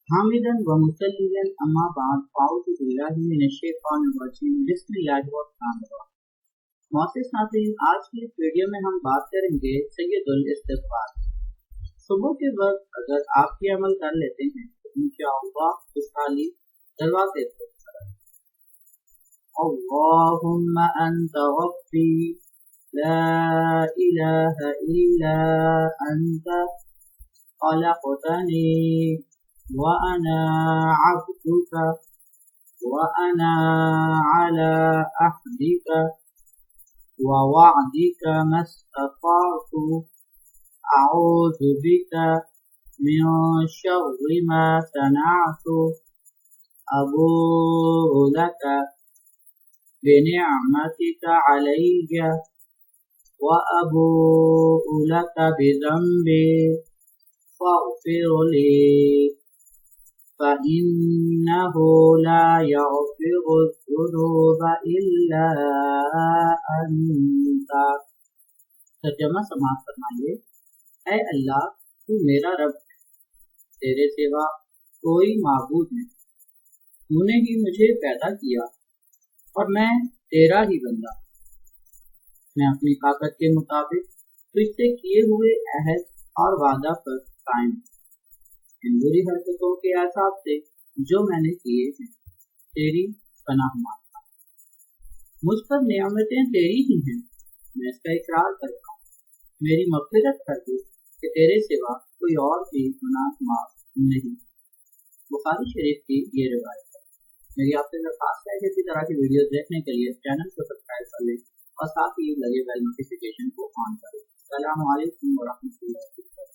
حامدن و مسلمن اما بعد فاعوذ باللہ من الشیطان الرجیم بسم اللہ الرحمن الرحیم۔ معزز ناظرین، آج کی اس ویڈیو میں ہم بات کریں گے سید الاستغفار۔ صبح کے وقت اگر آپ یہ عمل کر لیتے ہیں تو انشاءاللہ خوشحالی دروازے سے اللہم انت ربی لا الہ الا انت خلقتنی وأنا عبدك وأنا على عهدك ووعدك ما استطعت أعوذ بك من شر ما صنعت أبوء لك بنعمتك علي وأبوء لك بذنبي فاغفر لي فإنه لا يغفر الذنوب إلا أنت۔ ترجمہ سماعت فرمائیے۔ اے اللہ، تو میرا رب ہے، تیرے سوا کوئی معبود نہیں، تو نے ہی مجھے پیدا کیا اور میں تیرا ہی بندہ۔ میں اپنی طاقت کے مطابق تجھ سے کیے ہوئے عہد اور وعدہ پر قائم ہوں۔ ان بری حرکتوں کے اعصاب سے جو میں نے کیے ہیں تیری پناہ مانگتا ہوں۔ مجھ پر نعمتیں تیری ہی ہیں، میں اس کا اقرار کرتا ہوں۔ میری مغفرت کر دے کہ تیرے سوا کوئی اور بھی گناہ معاف نہیں۔ بخاری شریف کی یہ روایت ہے۔ میری آپ سے درخواست ہے کہ اسی طرح کی ویڈیوز دیکھنے کے لیے چینل کو سبسکرائب کر لیں اور ساتھ ہی لگے بیل نوٹیفیکیشن کو آن کریں۔ السلام علیکم ورحمۃ اللہ وبرکاتہ۔